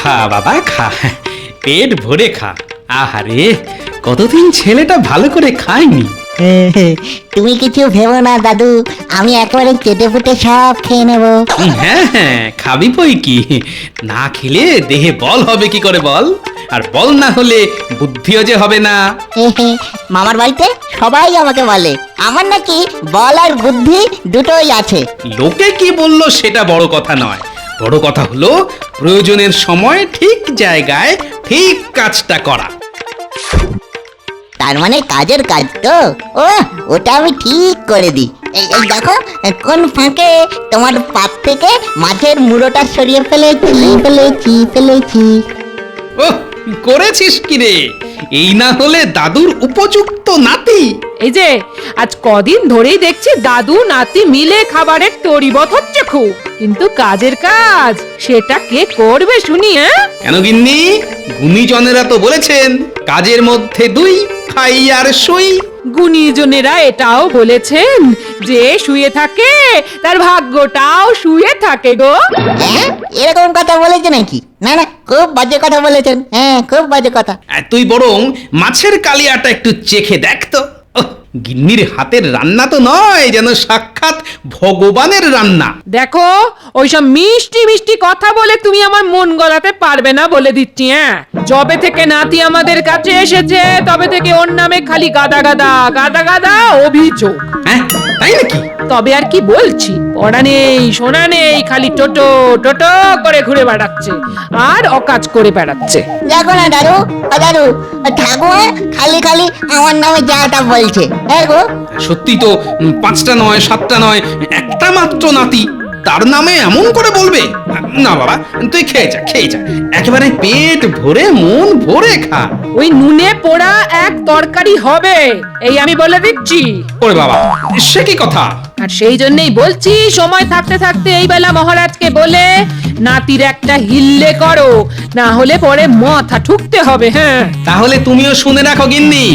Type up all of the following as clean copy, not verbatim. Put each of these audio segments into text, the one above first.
খা বাবা খা, পেট ভরে খা। আহারে, কতদিন ছেলেটা ভালো করে খায়নি। তুমি কিছু ভেবো না দাদু, আমি একেবারে চেটে ফুটে সব খেয়ে নেবো। হ্যাঁ হ্যাঁ, খাবি বই কি, না খেলে দেহে বল হবে কি করে বল, আর বল না হলে বুদ্ধিও যে হবে না। মামার বাড়িতে সবাই আমাকে বলে আমার নাকি বল আর বুদ্ধি দুটোই আছে। লোকে কি বললো সেটা বড় কথা নয়, বড় কথা হলো প্রয়োজনের সময় ঠিক জায়গায় ঠিক কাজটা করা। তার মানে কাজের কাজ তো, ও ওটা আমি ঠিক করে দিই। এই দেখো কোন ফাঁকে তোমার পাপ থেকে মাছের মুড়োটা সরিয়ে ফেলেছি। ও, করেছিস কি রে, এই না হলে দাদুর উপযুক্ত নাতি। এই যে আজ কদিন ধরেই দেখছি দাদু নাতি মিলে খাবারের তরিবত হচ্ছে খুব, কিন্তু কাজের কাজ সেটা কে করবে শুনি? কেন গিন্নি, গুণীজনেরা তো বলেছেন কাজের মধ্যে দুই, খাই আর শুই। গুণীজনেরা এটাও বলেছেন যে শুয়ে থাকে তার ভাগ্যটাও শুয়ে থাকে গো। হ্যাঁ, এরকম কথা বলেছে নাকি? না না, খুব বাজে কথা বলেছেন। হ্যাঁ, খুব বাজে কথা। তুই বরং মাছের কালিয়াটা একটু চেখে দেখ তো। গিন্নির হাতের রান্না তো নয়, যেন সাক্ষাৎ ভগবানের রান্না। দেখো, ওইসব মিষ্টি মিষ্টি কথা বলে তুমি আমার মন গলাতে পারবে না বলে দিচ্ছি। যবে থেকে নাতি আমাদের কাছে এসেছে তবে থেকে ওর নামে খালি গাদা গাদা অভিযোগ। হ্যাঁ, তাই নাকি? তবে আর কি বলছি, পড়া নেই শোনা নেই, খালি টোটো টোটো করে ঘুরে বেড়াচ্ছে আর অকাজ করে বেড়াচ্ছে। দেখো না দাদু, ঠাকুমা খালি খালি আমার নামে যাটা বলছে। হ্যাঁ গো, সত্যি তো, 5টা নয় 7টা নয়, একটা মাত্র নাতি, তার নামে এমন করে বলবে? না বাবা, তুই খেয়ে যা, একেবারে পেট ভরে মন ভরে খা। ওই নুনে পোড়া এক তরকারি হবে, এই আমি বলে দিচ্ছি। ওরে বাবা, সে কি কথা? আর সেই জন্যই বলছি, সময় থাকতে থাকতে এই বেলা মহারাজকে বলে নাতির একটা হিল্লে করো, না হলে পরে মাথা ঠুকতে হবে। হ্যাঁ, তাহলে তুমিও শুনে রাখো গিন্নি,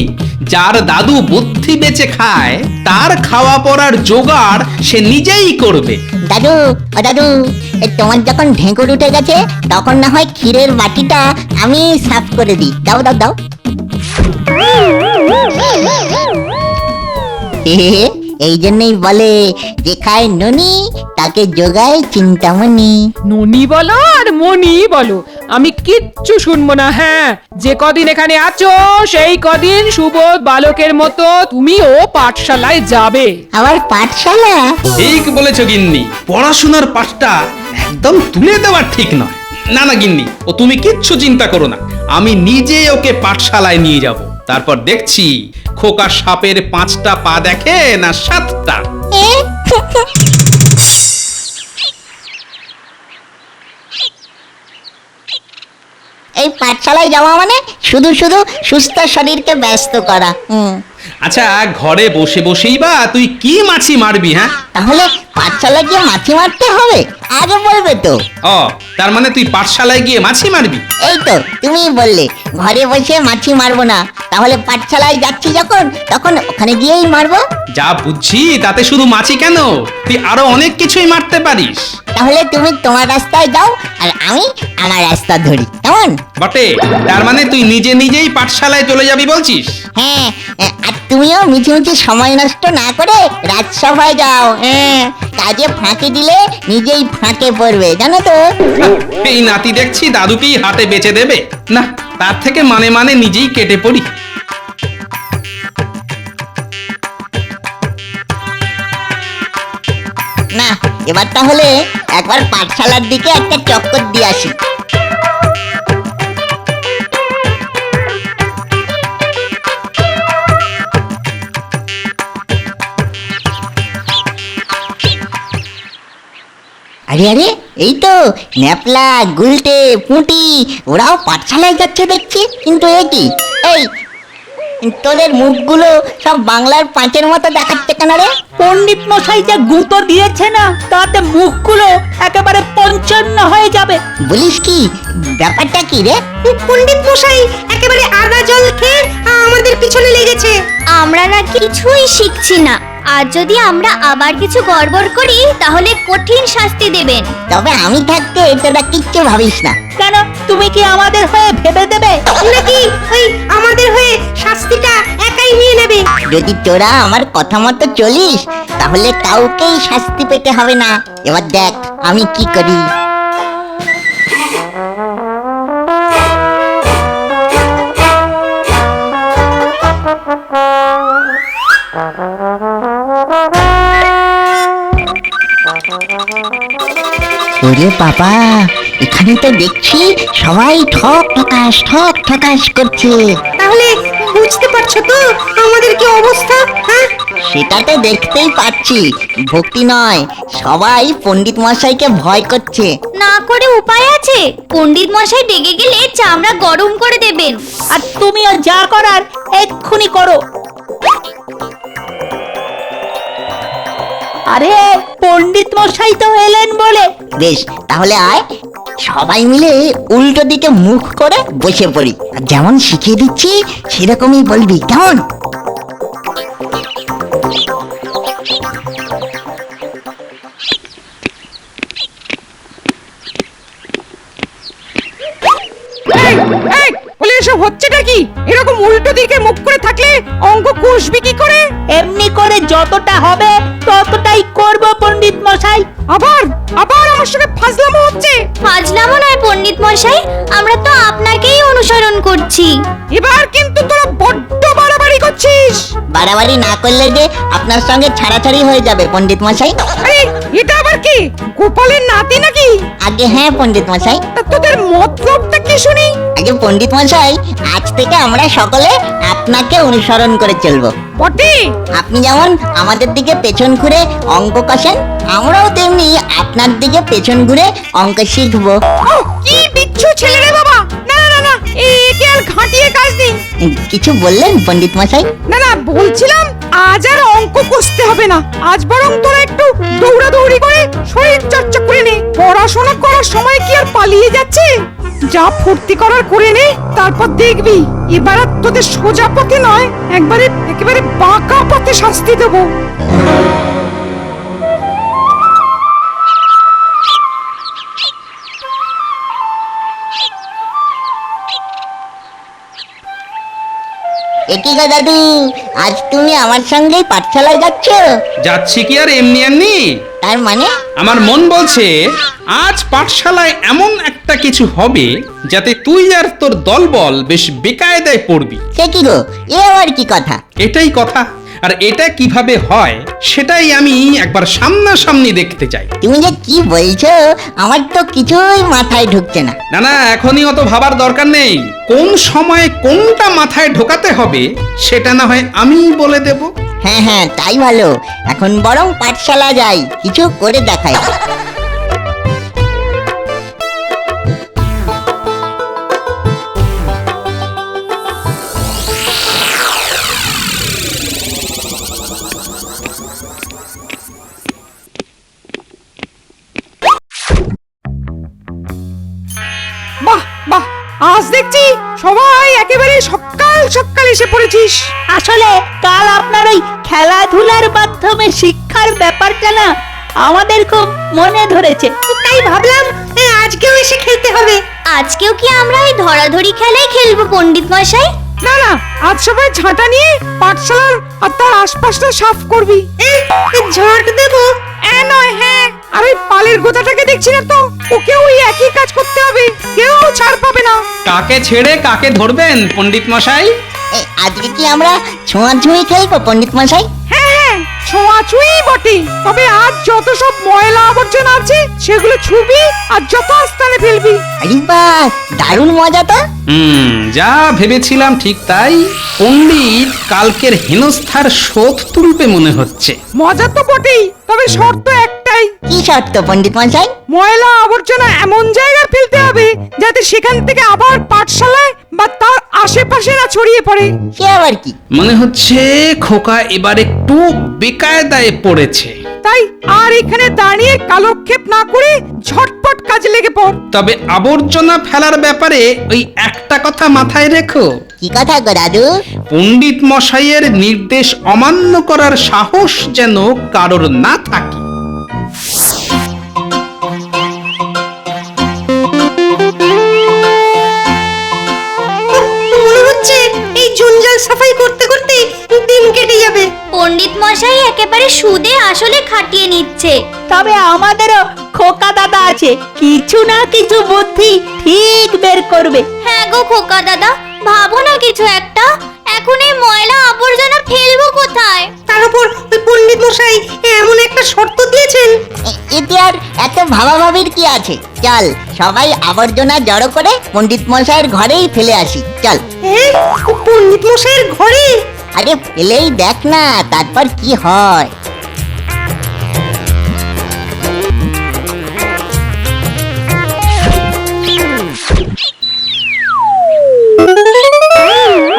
যার দাদু বুদ্ধি বেঁচে খায় তার খাওয়া পড়ার জোগাড় সে নিজেই করবে। দাদু, তোমার যখন ঢেঁকুর উঠে গেছে তখন না হয় ক্ষীরের বাটিটা আমি সাফ করে দিই। দাও। এই জন্যই বলে যে খায় ননি তাকে যোগায় চিন্তামণি। ননি বলো আর মনি বলো, আমি কিচ্ছু শুনবো না। হ্যাঁ, যে কদিন এখানে আছো সেই কদিন সুবোধ বালকের মতো তুমিও পাঠশালায় যাবে। আবার পাঠশালা? ঠিক বলেছো গিন্নি, পড়াশোনার পাঠটা একদম তুলে দেওয়া ঠিক নয়। না গিন্নি, ও তুমি কিচ্ছু চিন্তা করো না, আমি নিজে ওকে পাঠশালায় নিয়ে যাব, তারপর দেখছি খোকা সাপের 5টা পা দেখে না 7টা। এই পাঠশালায় যাওয়া মানে শুধু সুস্থ শরীরকে ব্যস্ত করা। আচ্ছা, ঘরে বসে বসেই বা তুই কি মাছি মারবি? হ্যাঁ, তাহলে পাঠশালায় গিয়ে মাছি মারতে হবে, আগে বলবে তো। ও, তার মানে তুই পাঠশালায় গিয়ে মাছি মারবি? এই তো তুমি বললে ঘরে বসে মাছি মারবো না, তাহলে পাঠশালায় যাচ্ছি যখন তখন ওখানে গিয়েই মারবো। যা বুঝছি তাতে শুধু মাছি কেন, তুই আরো অনেক কিছুই মারতে পারিস। তাহলে তুমি তোমার রাস্তায় যাও আর আমি আমার রাস্তা ধরি, কেমন? বটে, তার মানে তুই নিজেই পাঠশালায় চলে যাবি বলছিস? হ্যাঁ, আর তুমিও মিছিমিছি সময় নষ্ট না করে রাজসভায় যাও। কাজে ফাঁকি দিলে নিজেই ফাঁকে পড়বে, জানো তো। এই নাতি দেখছি দাদুকেই হাতে বেচে দেবে। না, তার থেকে মানে নিজেই কেটে পড়ি। না, এবার তাহলে একবার পাঠশালার দিকে একটা চক্কর দিয়ে আসি। আরে এই তো ন্যাপলা, গুলটে, পুঁটি ওরাও পাঠশালায় যাচ্ছে দেখছি। কিন্তু এই তোদের মুখগুলো সব বাংলার 5-এর মতো দেখাচ্ছে কেন রে? পণ্ডিত মশাই যা গুঁতো দিয়েছে না, তাতে মুখগুলো একেবারে 55 হয়ে যাবে। বলিস কি? ব্যাপারটা কি রে? পণ্ডিত মশাই একেবারে আদা জল খেয়ে আমাদের পিছনে লেগেছে। আমরা না কিছুই শিখছি না, আর যদি আমরা আবার কিছু গড়বড় করি তাহলে কঠিন শাস্তি দেবেন। তবে আমি থাকতে তোরা কিচ্ছু ভাবিস না। কেন তুমি কি আমাদের হয়ে ভেবে দেবে নাকি ওই আমাদের হয়ে শাস্তিটা একাই নিয়ে নেবে? যদি তোরা আমার কথা মতো চলিস তাহলে কাউকেই শাস্তি পেতে হবে না। এবার দেখ আমি কি করি। ওরে বাবা, এখানে তো দেখছি সবাই ঠক ঠকাস করছে। তাহলে বুঝতে পারছো তো আমাদের কি অবস্থা? হ্যাঁ, সেটা তো দেখতেই পাচ্ছি। ভক্তি নয়, সবাই পণ্ডিত মশাইকে ভয় করছে। না করে উপায় আছে? পণ্ডিত মশাই ডেকে গেলে চামড়া গরম করে দেবেন। আর তুমিও যা করার এক্ষুনি করো। আরে পণ্ডিত মশাই তো এলেন বলে। বেশ, তাহলে আয় সবাই মিলে উল্টো দিকে মুখ করে বসে পড়ি। আর যেমন শিখিয়ে দিচ্ছি সেরকমই বলবি, কেমন? এই, এই, বলে এসব হচ্ছেটা কি? এরকম উল্টো দিকে মুখ করে থাকলে অঙ্ক কষবি কি করে? এমনি করে যতটা হবে ততটাই করব পণ্ডিত মশাই। আবার আবার আমার সঙ্গে ফাজলামো হচ্ছে। ফাজলামো নয় পণ্ডিত মশাই, আমরা তো আপনাকেই অনুসরণ করছি। এবার কিন্তু তোরা বড্ড বাড়াবাড়ি করছিস। বাড়াবাড়ি না করলে যে আপনার সঙ্গে ছাড়াছাড়ি হয়ে যাবে পণ্ডিত মশাই। আরে এটা আবার কি? গোপালের নাতি নাকি? আগে হ্যাঁ পণ্ডিত মশাই। তা তোদের মতলবটা কি শুনি? আগে পণ্ডিত মশাই, আজ থেকে আমরা সকলে আপনাকে অনুসরণ করে চলবো। বটে। আপনি যেমন আমাদের দিকে পেছন ঘুরে অঙ্ক কষেন, আমরাও তেমনি আপনার দিকে পেছন ঘুরে অঙ্ক শিখবো। ও কি বিচ্ছু ছেলে রে বাবা! না না না না, একে আর ঘাঁটিয়ে কাজ নেই। কিছু বললেন পণ্ডিত মশাই? না না, বলছিলাম আজ আর অঙ্ক কষতে হবে না। আজ বরং তোরা একটু দৌড়াদৌড়ি করে শরীর চর্চা করে নে। পড়াশোনা করার সময় কি আর পালিয়ে যাচ্ছে? যা ফুর্তি করার করে নে, তারপর দেখবি এবার আর তোদের সোজা পথে নয়, একেবারে বাঁকা পথে শাস্তি দেবো। একই গো দাদু, আজ তুমি আমার সঙ্গেই পাঠশালায় যাচ্ছ? যাচ্ছি কি আর এমনি এমনি? তার মানে? আমার মন বলছে আজ পাঠশালায় এমন একটা কিছু হবে যাতে তুই আর তোর দলবল বেশ বেকায়দায় পড়বি। সে কি গো, এ আবার কি কথা? এটাই কথা। আর এটা কিভাবে হয় সেটাই আমি একবার সামনাসামনি দেখতে চাই। তুমি যে কি বলছো আমার তো কিছুই মাথায় ঢুকছে না। না না, এখনই অত ভাবার দরকার নেই। কোন সময়ে কোনটা মাথায় ঢোকাতে হবে সেটা না হয় আমি বলে দেব। হ্যাঁ হ্যাঁ, তাই ভালো। এখন বরং পাঠশালা যাই, কিছু করে দেখাই। বাহ বাহ, আজ দেখছি সবাই একেবারে সকাল সকাল এসে পড়েছিস। আসলে কাল আপনার ওই খেলাধুলার মাধ্যমে শিক্ষার ব্যাপারটা না আমাদের খুব মনে ধরেছে, তাই ভাবলাম আজকেও এসে খেলতে হবে। আজকেও কি আমরা এই ধরাধরি খেলাই খেলবো পণ্ডিত মশাই? না না, আজ সবাই ঝাঁটা নিয়ে পাঠশালার আর তার আশপাশটা সাফ করবি। ঝাঁট দেবো? নয়, হ্যাঁ। আর ওই পালের গোদাটাকে দেখছি না তো, ওকেও ওই একই কাজ করতে হবে, কেউ ছাড় পাবে না। কাকে ছেড়ে কাকে ধরবেন পণ্ডিত মশাই? আজকে কি আমরা ছোঁয়াছুঁই খেলবো পণ্ডিত মশাই? হ্যাঁ হ্যাঁ, ছোঁয়াছুঁই বটে। তবে আজ যত সব ময়লা আবর্জনা আছে সেগুলো ছুবি আর যথাস্থানে ফেলবি। আরে বাহ, দারুণ মজা তো। যা ভেবেছিলাম ঠিক তাই। পণ্ডিত কালকের হেনস্থার শোধ তুলবে মনে হচ্ছে। মজা তো বটেই, তবে শর্ত একটাই। কি শর্ত পণ্ডিত মশাই? ময়লা আবর্জনা এমন জায়গায় ফেলতে হবে যাতে সেখান থেকে আবার পাঠশালায় বা তার আশেপাশে না ছড়িয়ে পড়ে। সে আবার কি? মনে হচ্ছে খোকা এবার একটু বেকায়দায় পড়েছে। তাই আর এখানে দাঁড়িয়ে কালক্ষেপ না করে ঝটপট কাজে লেগে পড়। তবে আবর্জনা ফেলার ব্যাপারে ওই একটা কথা মাথায় রেখো, কি কথা গো দাদু? পণ্ডিত মশাইয়ের নির্দেশ অমান্য করার সাহস যেন কারোর না থাকে। মনে হচ্ছে এই জঞ্জাল সাফাই করতে করতে দিন কেটে যাবে। পণ্ডিত মশাই একেবারে সুদে আসলে খাটিয়ে নিচ্ছে। তবে আমাদেরও খোকা দাদা আছে, কিছু না কিছু বুদ্ধি ঠিক বের করবে। হ্যাঁ গো খোকা দাদা, ভাবো না কিছু একটা। এখন এই ময়লা আবর্জনা ফেলবো কোথায়? তার উপর ওই পণ্ডিত মশাই এমন একটা শর্ত দিয়েছেন। এতে আর এত ভাবাভাবির কি আছে? চল সবাই আবর্জনা জড়ো করে পণ্ডিত মশাইয়ের ঘরেই ফেলে আসি, চল। হ্যাঁ, পণ্ডিত মশাইয়ের ঘরে? আরে ফেলেই দেখ না, তারপর কি হয়।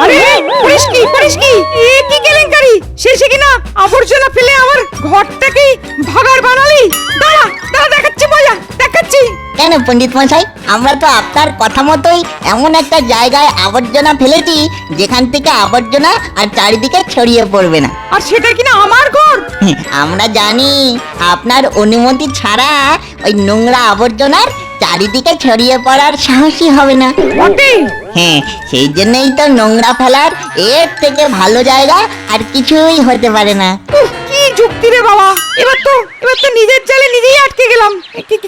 আরে করিস কি এ কি কেলেঙ্কারি? শেষে কিনা আবর্জনা ফেলে আমার ঘরটাকেই ভাগার বানালি। দাঁড়া দাঁড়া, দেখাচ্ছি মজা, দেখাচ্ছি। কেন পণ্ডিত মশাই, আমরা তো আপনার কথা মতোই এমন একটা জায়গায় আবর্জনা ফেলেছি যেখান থেকে আবর্জনা আর চারিদিকে ছড়িয়ে পড়বে না। আর সেটা কিনা আমার ঘর। আমরা জানি আপনার অনুমতি ছাড়া ওই নোংরা আবর্জনার চারিদিকে ছড়িয়ে পড়ার সাহসই হবে না। বটে। হ্যাঁ, সেই জন্যই তো নোংরা ফেলার এর থেকে ভালো জায়গা আর কিছুই হতে পারে না। উফ, কি যুক্তি রে বাবা! এবার তো নিজের জালে নিজেই আটকে গেলাম।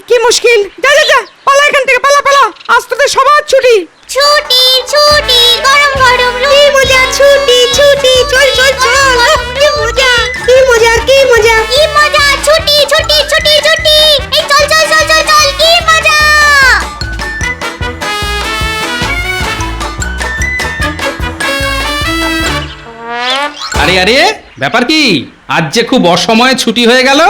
কি মুশকিল! যা যা যা, পালা এখান থেকে, পালা পালা। আজ তোদের সবার ছুটি। ছুটি ছুটি, গরম গরম কি মজা, ছুটি ছুটি, চল চল চল। কি মজা, কি মজা, কি মজা। কি মজা! ছুটি ছুটি ছুটি ছুটি, এই চল চল চল চল চল, কি মজা! আরে আরে, ব্যাপার কি? আজ যে খুব অসময়ে ছুটি হয়ে গেল।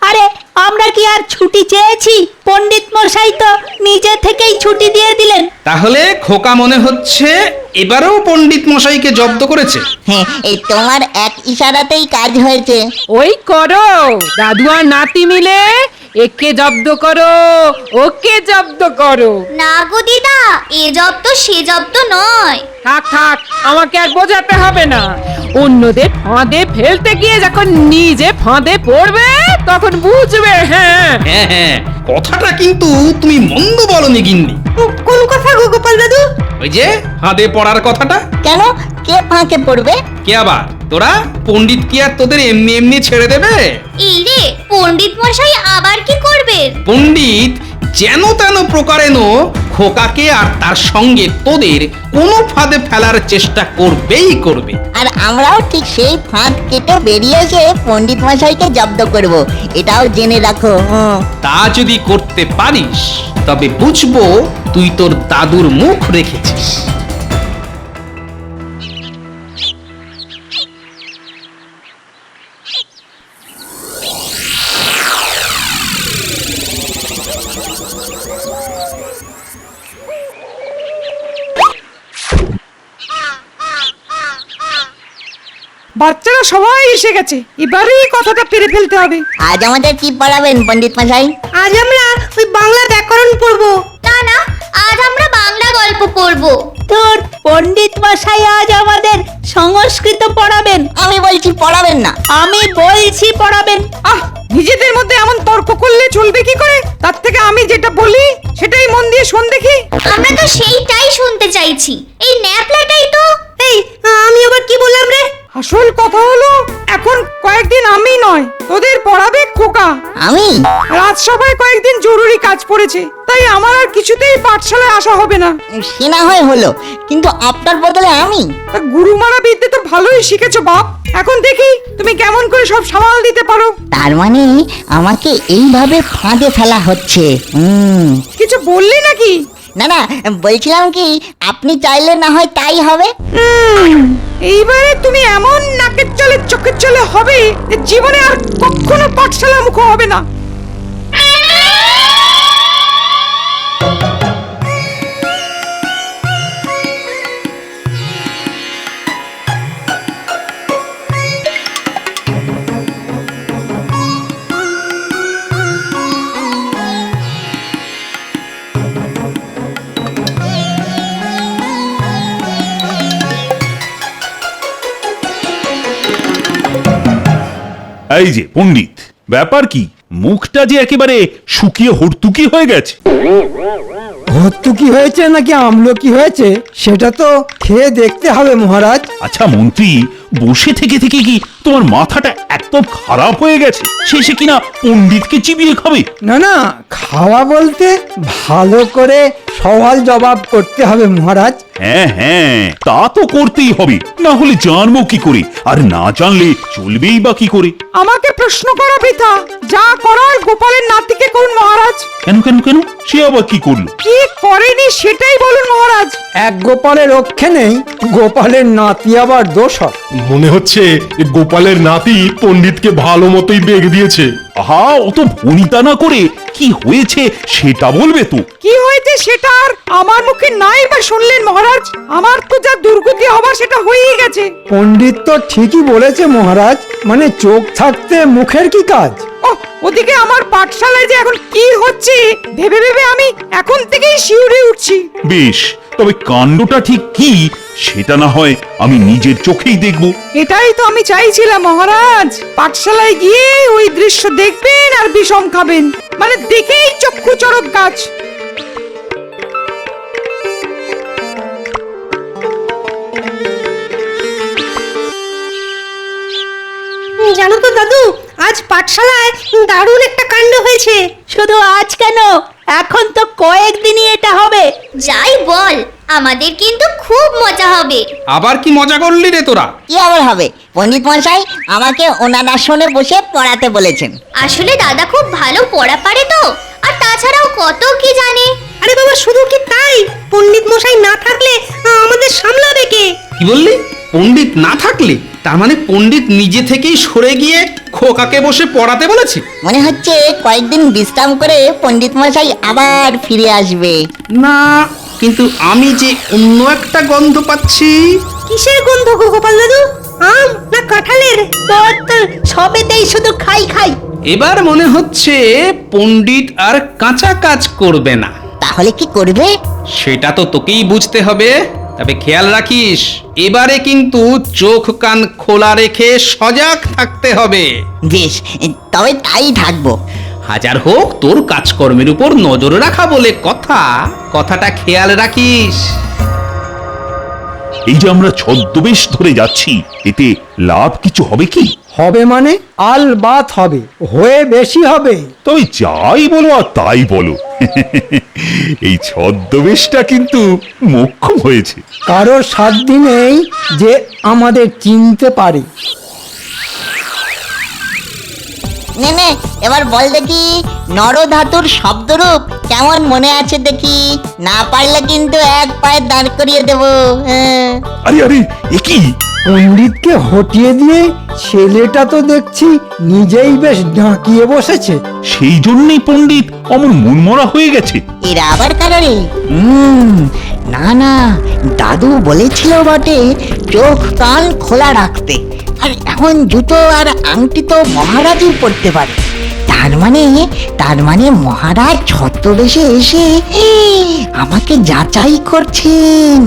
আরে আমরা কি আর ছুটি চেয়েছি? পণ্ডিত মশাই তো নিজে থেকেই ছুটি দিয়ে দিলেন। তাহলে খোকা মনে হচ্ছে এবারেও পণ্ডিত মশাইকে জব্দ করেছে। হ্যাঁ, এই তোমার এক ইশারাতেই কাজ হয়েছে। ওই করো, দাদু আর নাতি মিলে একে জব্দ করো, ওকে জব্দ করো। না গো দিদা, এ জব্দ সে জব্দ নয়। থাক থাক, আমাকে আর বোঝাতে হবে না। অন্যদের ফাঁদে ফেলতে গিয়ে যখন নিজে ফাঁদে পড়বে তখন বুঝবে। হ্যাঁ হ্যাঁ হ্যাঁ, কথাটা কিন্তু তুমি মন্দ বলনি গিন্নি। কোন কথা গো গোপাল দাদু? ওই যে ফাঁদে পড়ার কথাটা। কেন, কে ফাঁকে পড়বে? কে আবার? তোরা? পণ্ডিত কি আর তোদের এমনি এমনি ছেড়ে দেবে? এই রে, পণ্ডিত মশাই আবার কি করবেন? পণ্ডিত যেন তেন প্রকারেণ খোকাকে আর তার সঙ্গে তোদের কোনো ফাঁদে ফেলার চেষ্টা করবেই করবে। আর আমরাও ঠিক সেই ফাঁদ কেটে বেরিয়ে এসে পণ্ডিত মশাইকে জব্দ করব, এটাও জেনে রাখো। তা যদি করতে পারিস তবে বুঝবো তুই তোর দাদুর মুখ রেখেছিস। বাচ্চারা সবাই এসে গেছে, এবারেই কথাটা পেরে ফেলতে হবে। আজ আমাদের কি পড়াবেন পণ্ডিত মশাই? আজ আমরা ওই বাংলা ব্যাকরণ পড়বো। না না, আজ আমরা বাংলা গল্প পড়বো। তোর পণ্ডিত মশাই আজ আমাদের সংস্কৃত পড়াবেন। আমি বলছি পড়াবেন না। আমি বলছি পড়াবেন। আহ, নিজেদের মধ্যে এমন তর্ক করলে চলবে কি করে? তার থেকে আমি যেটা বলি সেটাই মন দিয়ে শোন দেখি। আমরা তো সেইটাই শুনতে চাইছি। এই ন্যাপলাটাই তো। এই আমি আবার কি বললাম রে? আসল কথা হলো এখন কয়েকদিন আমি নয়, তোদের পড়াবে খোকা। আমি? রাজসভায় কয়েকদিন জরুরি কাজ পড়েছে, তাই আমার আর কিছুতেই পাঠশালায় আসা হবে না। সে না হয় হলো, কিন্তু আপনার বদলে আমি? তা গুরুমারা বিদ্যে তো ভালোই শিখেছো বাপ। এখন দেখি তুমি কেমন করে সব সামাল দিতে পারো। তার মানে আমাকে এইভাবে ফাঁদে ফেলা হচ্ছে। কিছু বললি নাকি? না না, বলছিলাম কি আপনি চাইলে না হয় তাই হবে। এইবারে তুমি এমন নাকের চলে চোখের চলে হবে যে জীবনে আর কখনো পাঠশালা মুখ হবে না। এই যে পণ্ডিত, ব্যাপার কি? মুখটা যে একেবারে শুকিয়ে হর্তুকি হয়ে গেছে। হর্তুকি হয়েছে নাকি আমলকি হয়েছে সেটা তো খেয়ে দেখতে হবে মহারাজ। আচ্ছা মন্ত্রী, বসে থেকে থেকে কি তোমার মাথাটা একদম খারাপ হয়ে গেছে? শেষে কিনা পণ্ডিতকে চিবিয়ে খাবে? না না, খাওয়া বলতে ভালো করে সওয়াল জবাব করতে হবে মহারাজ। হ্যাঁ হ্যাঁ, তা তো করতেই হবে, না হলে জানবো কি করে? আর না জানলে চলবেই বা কি করে? আমাকে প্রশ্ন করা বৃথা, যা করার গোপালের নাতিকে করুন মহারাজ। কেন কেন কেন? সে আবার কি করলো? কি করেনি সেটাই বলুন মহারাজ। এক গোপালের রক্ষে নেই, গোপালের নাতি আবার দোষর। মনে হচ্ছে এ গোপালের নাতি পণ্ডিতকে ভালো মতোই বেগ দিয়েছে। আহা, অত ভনিতা না করে কি হয়েছে সেটা বলবে তো। কি হয়েছে সেটা আর আমার মুখে নাই বা শুনলেন মহারাজ? আমার তো যা দুর্গতি হবার সেটা হয়েই গেছে। পণ্ডিত তো ঠিকই বলেছে মহারাজ, মানে চোখ থাকতে মুখের কি কাজ। ওদিকে আমার পাঠশালায় যে এখন কি হচ্ছে ভেবে ভেবে আমি এখন থেকেই শিউরে উঠছি। বেশ, তবে কাণ্ডটা ঠিক কি সেটা না হয় আমি নিজের চোখেই দেখব। এটাই তো আমি চাইছিলাম মহারাজ, পাঠশালায় গিয়ে ওই দৃশ্য দেখবেন আর বিষম খাবেন, মানে দেখেই চক্ষু চড়ক গাছ। জানো তো দাদু, আজ পাঠশালায় দারুণ একটা কাণ্ড হয়েছে। শুধু আজ কেন, এখন তো কয়েকদিনই এটা হবে। যাই বল, আমাদের কিন্তু খুব মজা হবে। আবার কি মজা করলি রে তোরা? কি আবার হবে? পণ্ডিত মশাই আমাকে ওনার আসনে বসে পড়াতে বলেছেন। আসলে দাদা খুব ভালো পড়া পারে তো, আর তাছাড়াও কত কি জানে। আরে বাবা, শুধু কি তাই? পণ্ডিত মশাই না থাকলে আমাদের সামলাবে কে? কি বললি? পণ্ডিত না থাকলে? তার মানে পণ্ডিত নিজে থেকেই সরে গিয়ে খোকাকে বসে পড়াতে বলেছে? মনে হচ্ছে কয়েকদিন বিশ্রাম করে পণ্ডিত মশাই আবার ফিরে আসবে। না, কিন্তু আমি যে অন্য একটা গন্ধ পাচ্ছি। কিসের গন্ধ গো গোপাল দাদু? আম না কাঁঠালের? তোর তো সবেতেই শুধু খাই খাই। এবার মনে হচ্ছে পণ্ডিত আর কাঁচা কাজ করবে না। তাহলে কি করবে? সেটা তো তোকেই বুঝতে হবে। তবে খেয়াল রাখিস, এবারে কিন্তু চোখ কান খোলা রেখে সজাগ থাকতে হবে। বেশ, তবে তাই থাকবো। হাজার হোক তোর কাজকর্মের উপর নজর রাখা বলে কথা, কথাটা খেয়াল রাখিস। এই যে আমরা ছদ্মবেশ ধরে যাচ্ছি, এতে লাভ কিছু হবে কি? হবে মানে আল বাত হবে, হয়ে বেশি হবে। তবে যাই বলো আর তাই বলো, এই ছদ্মবেশটা কিন্তু মোক্ষম হয়েছে। কারোর সাধ্য নেই যে আমাদের চিনতে পারে। নে নে, এবার বল দেখি নরধাতুর শব্দরূপ কেমন মনে আছে দেখি। না পারলে কিন্তু এক পায়ে দাঁড় করিয়ে দেবো। হ্যাঁ। আরে আরে, এ কি? পণ্ডিতকে হটিয়ে দিয়ে ছেলেটা তো দেখছি নিজেই বেশ ডাকিয়ে বসেছে। সেই জন্যই পণ্ডিত অমন মনমরা হয়ে গেছে। এরা আবার কারোরে? না না, দাদু বলেছিল বটে চোখ কান খোলা রাখতে। আর এখন জুতো আর আংটি তো মহারাজই পড়তে পারে। তার মানে মহারাজ ছদ্মবেশে এসে আমাকে যাচাই করছেন।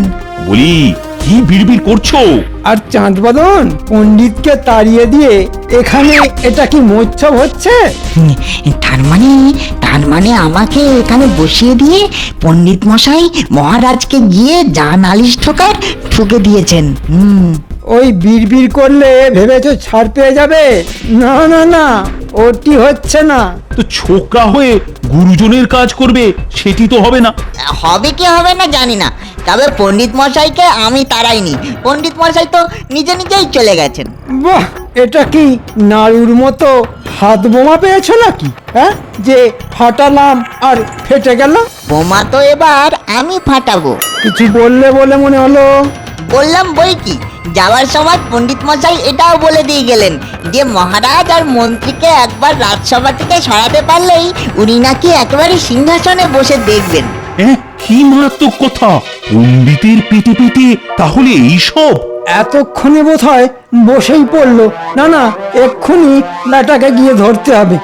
বলি, কি বিড়বিড় করছো? আর চাঁদ বদন পণ্ডিতকে তাড়িয়ে দিয়ে এখানে এটা কি মৎসব হচ্ছে? তার মানে আমাকে এখানে বসিয়ে দিয়ে পণ্ডিত মশাই মহারাজকে গিয়ে যা নালিশ ঠোকার ঠুকে দিয়েছেন। ওই বিড়বিড় করলে ভেবেছো ছাড় পেয়ে যাবে? না না না, ওটি হচ্ছে না। তো ছোকরা হয়ে গুরুজনের কাজ করবে, সেটি তো হবে না। হবে কি হবে না জানি না, তবে পণ্ডিত মশাইকে আমি তাড়াইনি। পণ্ডিত মশাই তো নিজে নিজেই চলে গেছেন। বাহ, এটা কি নাড়ুর মতো হাত বোমা পেয়েছো নাকি? হ্যাঁ, যে ফাটালাম আর ফেটে গেল? বোমা তো এবার আমি ফাটাবো। কিছু বললে বলে মনে হলো। বললাম বই কি, যাওয়ার সময় পণ্ডিত মশাই এটাও বলে দিয়ে গেলেন যে মহারাজ আর মন্ত্রীকে একবার রাজসভা থেকে সরাতে পারলেই উনি নাকি একেবারে সিংহাসনে বসে দেখবেন। কি মারাত্মক কথা! পণ্ডিতের পেটে পেটে তাহলে এইসব? এতক্ষণে বোধ হয় বসেই পড়লো। না না, এক্ষুনি লাটাকে গিয়ে ধরতে হবে।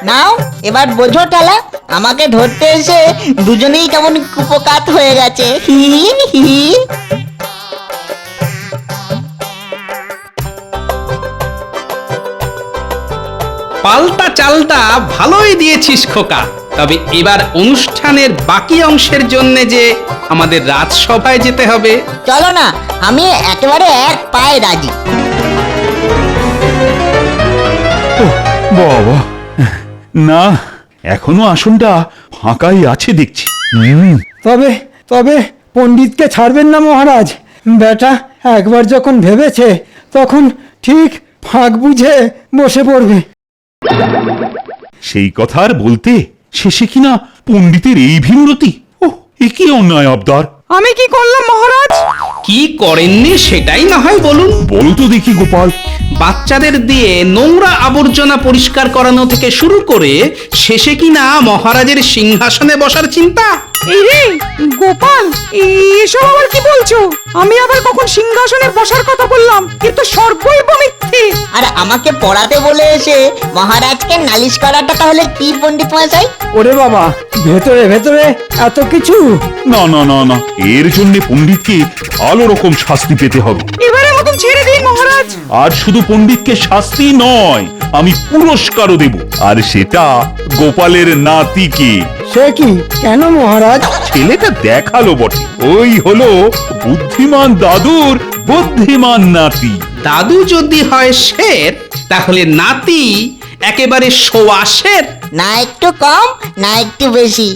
নাও এবার বোঝো টালা, আমাকে ধরতে এসে দুজনেই কেমন কুপকাত হয়ে গেছে। হি হি হি। পাল্টা চালটা ভালোই দিয়েছিস খোকা। তবে এবার অনুষ্ঠানের বাকি অংশের জন্য যে আমাদের রাজসভায় যেতে হবে। চলো না, আমি একেবারে এক পায়ে রাজি। বাবা, না, এখনো আসনটা ফাঁকাই আছে দেখছি। তবে তবে পণ্ডিতকে ছাড়বেন না মহারাজ। বেটা একবার যখন ভেবেছে তখন ঠিক ফাঁক বুঝে বসে পড়বে। সেই কথা আর বলতে, শেষে কিনা পণ্ডিতের এই ভীমরতি। ও, এ কি অন্যায় আবদার! আমি কি করলাম মহারাজ? কি করেননি সেটাই না হয় বলুন। বলো তো দেখি গোপাল। বাচ্চাদের দিয়ে নোংরা আবর্জনা পরিষ্কার করানো থেকে শুরু করে শেষে কিনা মহারাজের সিংহাসনে বসার চিন্তা। এই রে গোপাল, এসব আবার কি বলছো? আমি আবার কখন সিংহাসনে বসার কথা বললাম? কিন্তু সর্বৈব মিথ্যে। আর আমাকে পড়াতে বলে এসে মহারাজকে নালিশ করাটা তাহলে কি পণ্ডিত মশাই? ওরে বাবা, ভেতরে ভেতরে এত কিছু! না না না না, এর জন্য পণ্ডিতকে ভালো রকম শাস্তি পেতে হবে। এবারে মতন ছেড়ে দিন মহারাজ। আর শুধু পণ্ডিতকে শাস্তি নয়, আমি পুরস্কারও দেব, আর সেটা গোপালের নাতিকে। সে কি, কেন মহারাজ? ছেলেটা দেখালো বটে, ওই হলো বুদ্ধিমান দাদুর বুদ্ধিমান নাতি। দাদু যদি হয় শের, তাহলে নাতি একেবারে সোয়া শের। না একটু কম, না একটু বেশি।